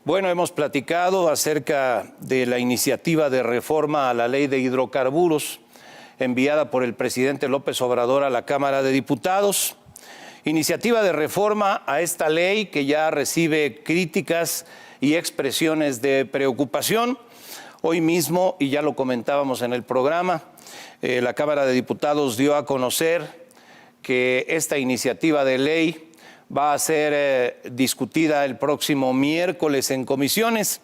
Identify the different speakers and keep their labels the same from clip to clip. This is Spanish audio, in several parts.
Speaker 1: Bueno, hemos platicado acerca de la iniciativa de reforma a la ley de hidrocarburos enviada por el presidente López Obrador a la Cámara de Diputados. Iniciativa de reforma a esta ley que ya recibe críticas y expresiones de preocupación. Hoy mismo, y ya lo comentábamos en el programa, la Cámara de Diputados dio a conocer que esta iniciativa de ley va a ser discutida el próximo miércoles en comisiones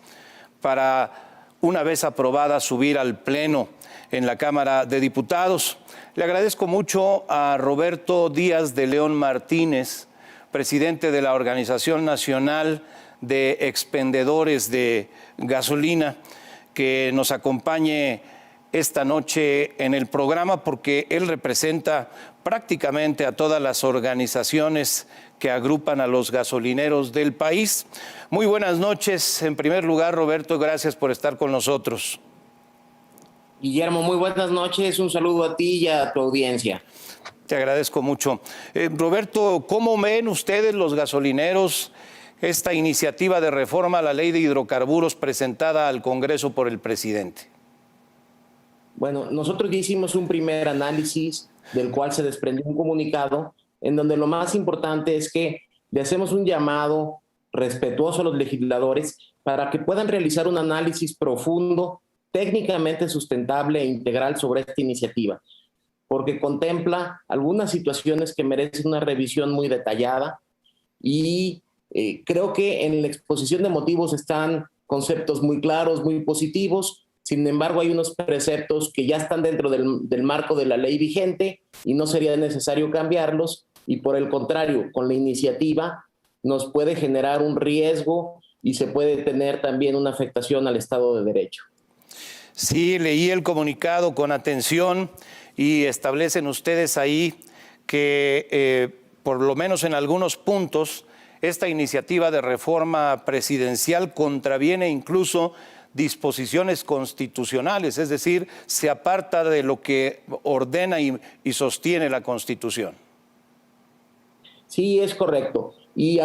Speaker 1: para, una vez aprobada, subir al Pleno en la Cámara de Diputados. Le agradezco mucho a Roberto Díaz de León Martínez, presidente de la Organización Nacional de Expendedores de Gasolina, que nos acompañe esta noche en el programa, porque él representa prácticamente a todas las organizaciones que agrupan a los gasolineros del país. Muy buenas noches. En primer lugar, Roberto, gracias por estar con nosotros.
Speaker 2: Guillermo, muy buenas noches. Un saludo a ti y a tu audiencia.
Speaker 1: Te agradezco mucho. Roberto, ¿cómo ven ustedes los gasolineros esta iniciativa de reforma a la ley de hidrocarburos presentada al Congreso por el presidente?
Speaker 2: Bueno, nosotros ya hicimos un primer análisis del cual se desprendió un comunicado en donde lo más importante es que le hacemos un llamado respetuoso a los legisladores para que puedan realizar un análisis profundo, técnicamente sustentable e integral sobre esta iniciativa, porque contempla algunas situaciones que merecen una revisión muy detallada y creo que en la exposición de motivos están conceptos muy claros, muy positivos. Sin embargo, hay unos preceptos que ya están dentro del marco de la ley vigente y no sería necesario cambiarlos, y por el contrario, con la iniciativa nos puede generar un riesgo y se puede tener también una afectación al Estado de Derecho.
Speaker 1: Sí, leí el comunicado con atención y establecen ustedes ahí que por lo menos en algunos puntos esta iniciativa de reforma presidencial contraviene incluso disposiciones constitucionales, es decir, se aparta de lo que ordena y sostiene la Constitución.
Speaker 2: Sí, es correcto. Y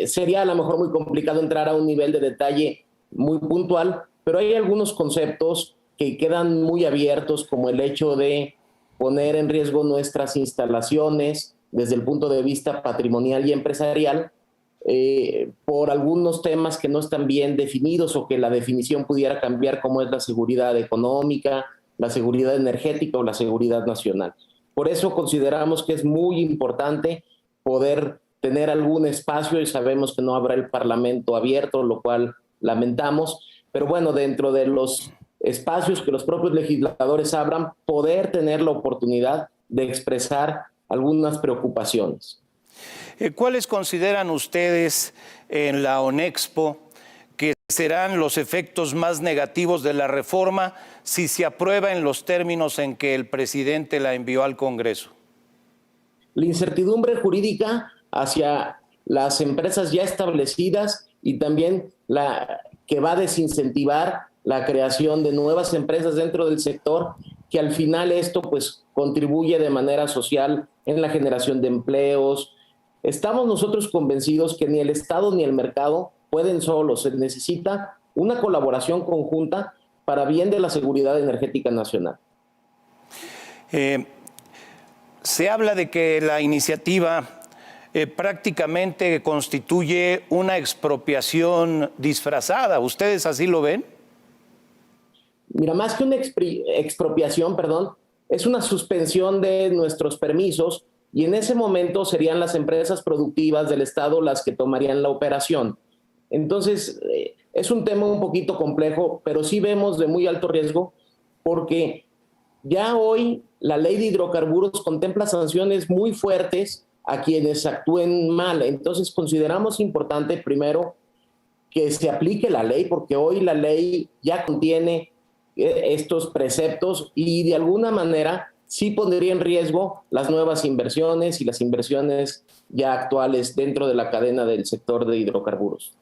Speaker 2: sería a lo mejor muy complicado entrar a un nivel de detalle muy puntual, pero hay algunos conceptos que quedan muy abiertos, como el hecho de poner en riesgo nuestras instalaciones desde el punto de vista patrimonial y empresarial, por algunos temas que no están bien definidos o que la definición pudiera cambiar, como es la seguridad económica, la seguridad energética o la seguridad nacional. Por eso consideramos que es muy importante poder tener algún espacio, y sabemos que no habrá el Parlamento abierto, lo cual lamentamos, pero bueno, dentro de los espacios que los propios legisladores abran, poder tener la oportunidad de expresar algunas preocupaciones.
Speaker 1: ¿Cuáles consideran ustedes en la ONEXPO que serán los efectos más negativos de la reforma si se aprueba en los términos en que el presidente la envió al Congreso?
Speaker 2: La incertidumbre jurídica hacia las empresas ya establecidas y también la que va a desincentivar la creación de nuevas empresas dentro del sector, que al final esto pues contribuye de manera social en la generación de empleos. Estamos nosotros convencidos que ni el Estado ni el mercado pueden solos, se necesita una colaboración conjunta para bien de la seguridad energética nacional.
Speaker 1: Se habla de que la iniciativa prácticamente constituye una expropiación disfrazada. ¿Ustedes así lo ven?
Speaker 2: Mira, más que una expropiación, es una suspensión de nuestros permisos, y en ese momento serían las empresas productivas del Estado las que tomarían la operación. Entonces, es un tema un poquito complejo, pero sí vemos de muy alto riesgo, porque ya hoy la ley de hidrocarburos contempla sanciones muy fuertes a quienes actúen mal. Entonces, consideramos importante, primero, que se aplique la ley, porque hoy la ley ya contiene estos preceptos y de alguna manera sí pondría en riesgo las nuevas inversiones y las inversiones ya actuales dentro de la cadena del sector de hidrocarburos.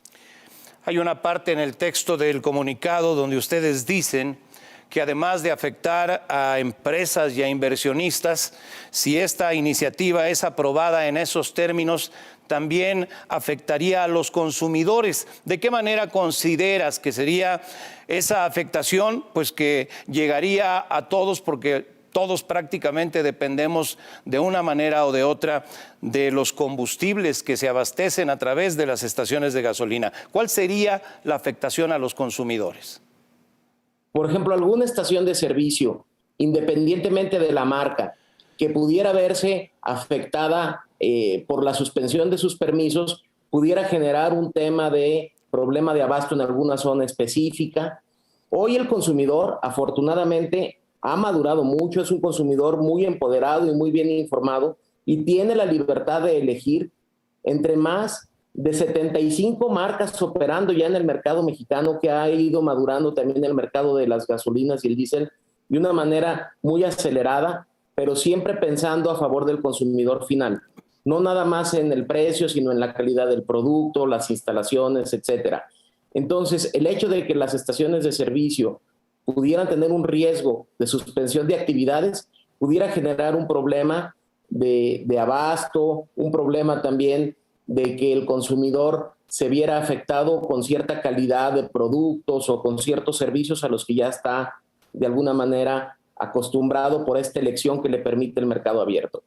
Speaker 1: Hay una parte en el texto del comunicado donde ustedes dicen que además de afectar a empresas y a inversionistas, si esta iniciativa es aprobada en esos términos, también afectaría a los consumidores. ¿De qué manera consideras que sería esa afectación? Pues que llegaría a todos, porque todos prácticamente dependemos de una manera o de otra de los combustibles que se abastecen a través de las estaciones de gasolina. ¿Cuál sería la afectación a los consumidores?
Speaker 2: Por ejemplo, alguna estación de servicio, independientemente de la marca, que pudiera verse afectada por la suspensión de sus permisos, pudiera generar un tema de problema de abasto en alguna zona específica. Hoy el consumidor, afortunadamente, ha madurado mucho, es un consumidor muy empoderado y muy bien informado y tiene la libertad de elegir entre más de 75 marcas operando ya en el mercado mexicano, que ha ido madurando también el mercado de las gasolinas y el diésel de una manera muy acelerada, pero siempre pensando a favor del consumidor final. No nada más en el precio, sino en la calidad del producto, las instalaciones, etcétera. Entonces, el hecho de que las estaciones de servicio pudieran tener un riesgo de suspensión de actividades, pudiera generar un problema de abasto, un problema también de que el consumidor se viera afectado con cierta calidad de productos o con ciertos servicios a los que ya está de alguna manera acostumbrado por esta elección que le permite el mercado abierto.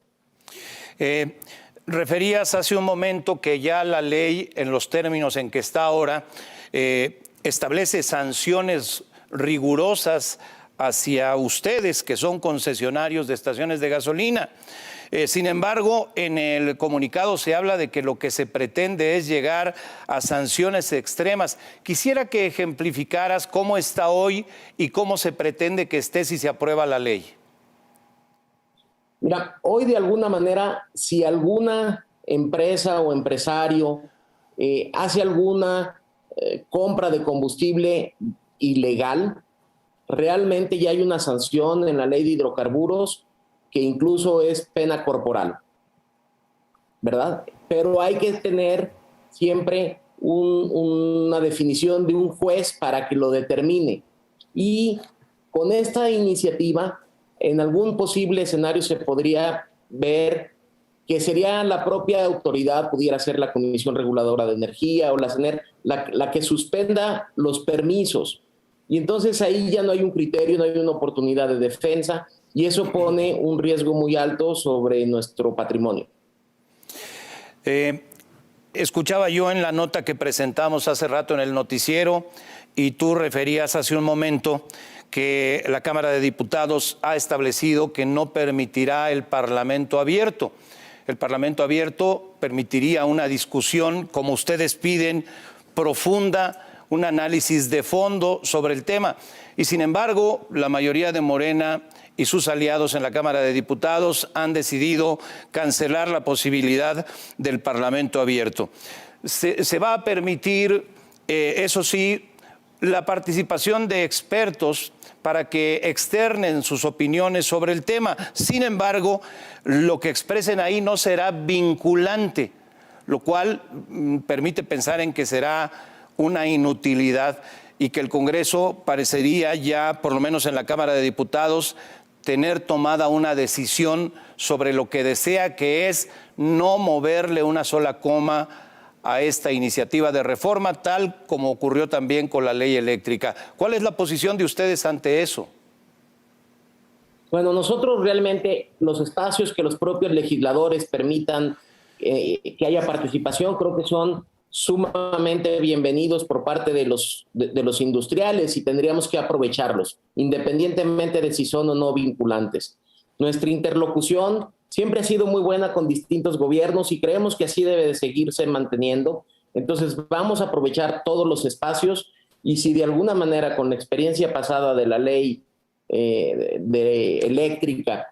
Speaker 1: Referías hace un momento que ya la ley, en los términos en que está ahora, establece sanciones rigurosas hacia ustedes, que son concesionarios de estaciones de gasolina. Sin embargo, en el comunicado se habla de que lo que se pretende es llegar a sanciones extremas. Quisiera que ejemplificaras cómo está hoy y cómo se pretende que esté si se aprueba la ley.
Speaker 2: Mira, hoy de alguna manera, si alguna empresa o empresario hace alguna compra de combustible ilegal, realmente ya hay una sanción en la ley de hidrocarburos que incluso es pena corporal, ¿verdad? Pero hay que tener siempre una definición de un juez para que lo determine. Y con esta iniciativa, en algún posible escenario se podría ver que sería la propia autoridad, pudiera ser la Comisión Reguladora de Energía o la CENER, la que suspenda los permisos. Y entonces ahí ya no hay un criterio, no hay una oportunidad de defensa, y eso pone un riesgo muy alto sobre nuestro patrimonio.
Speaker 1: Escuchaba yo en la nota que presentamos hace rato en el noticiero, y tú referías hace un momento que la Cámara de Diputados ha establecido que no permitirá el Parlamento abierto. El Parlamento abierto permitiría una discusión, como ustedes piden, profunda, un análisis de fondo sobre el tema. Y sin embargo, la mayoría de Morena y sus aliados en la Cámara de Diputados han decidido cancelar la posibilidad del Parlamento abierto. Se va a permitir, eso sí, la participación de expertos para que externen sus opiniones sobre el tema. Sin embargo, lo que expresen ahí no será vinculante, lo cual permite pensar en que será una inutilidad y que el Congreso parecería ya, por lo menos en la Cámara de Diputados, tener tomada una decisión sobre lo que desea, que es no moverle una sola coma a esta iniciativa de reforma, tal como ocurrió también con la ley eléctrica. ¿Cuál es la posición de ustedes ante eso?
Speaker 2: Bueno, nosotros realmente los espacios que los propios legisladores permitan que haya participación, creo que son sumamente bienvenidos por parte de los industriales y tendríamos que aprovecharlos, independientemente de si son o no vinculantes. Nuestra interlocución siempre ha sido muy buena con distintos gobiernos y creemos que así debe de seguirse manteniendo. Entonces vamos a aprovechar todos los espacios y si de alguna manera con la experiencia pasada de la ley de eléctrica,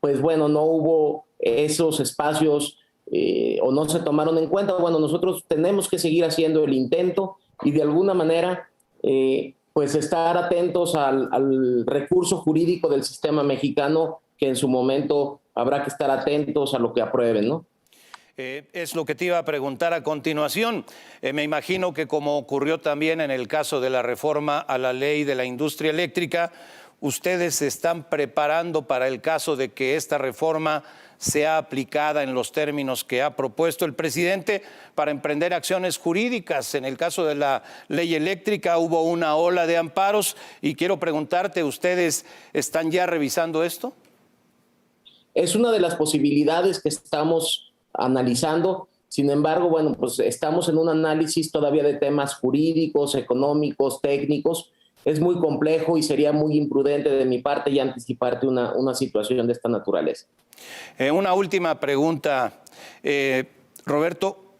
Speaker 2: pues bueno, no hubo esos espacios o no se tomaron en cuenta, bueno, nosotros tenemos que seguir haciendo el intento y de alguna manera pues estar atentos al recurso jurídico del sistema mexicano, que en su momento habrá que estar atentos a lo que aprueben, ¿no?
Speaker 1: Es lo que te iba a preguntar a continuación. Me imagino que como ocurrió también en el caso de la reforma a la ley de la industria eléctrica, ustedes se están preparando para el caso de que esta reforma sea aplicada en los términos que ha propuesto el presidente para emprender acciones jurídicas. En el caso de la ley eléctrica hubo una ola de amparos y quiero preguntarte, ¿ustedes están ya revisando esto?
Speaker 2: Es una de las posibilidades que estamos analizando. Sin embargo, bueno, pues estamos en un análisis todavía de temas jurídicos, económicos, técnicos. Es muy complejo y sería muy imprudente de mi parte ya anticiparte una situación de esta naturaleza.
Speaker 1: Una última pregunta, Roberto,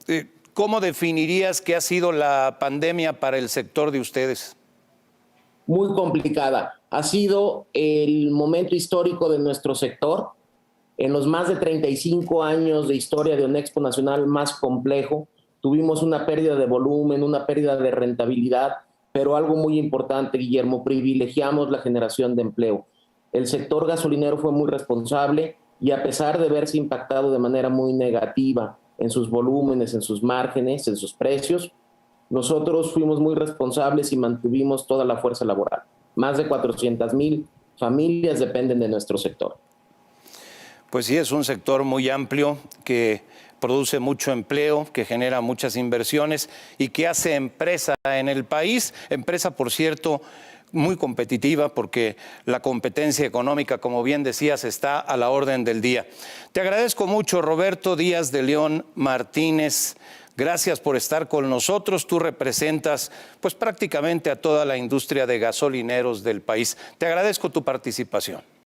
Speaker 1: ¿cómo definirías que ha sido la pandemia para el sector de ustedes?
Speaker 2: Muy complicada. Ha sido el momento histórico de nuestro sector. En los más de 35 años de historia de Onexpo Nacional más complejo, tuvimos una pérdida de volumen, una pérdida de rentabilidad, pero algo muy importante, Guillermo, privilegiamos la generación de empleo. El sector gasolinero fue muy responsable y a pesar de verse impactado de manera muy negativa en sus volúmenes, en sus márgenes, en sus precios, nosotros fuimos muy responsables y mantuvimos toda la fuerza laboral. Más de 400,000 familias dependen de nuestro sector.
Speaker 1: Pues sí, es un sector muy amplio que produce mucho empleo, que genera muchas inversiones y que hace empresa en el país. Empresa, por cierto, muy competitiva porque la competencia económica, como bien decías, está a la orden del día. Te agradezco mucho, Roberto Díaz de León Martínez. Gracias por estar con nosotros. Tú representas pues prácticamente a toda la industria de gasolineros del país. Te agradezco tu participación.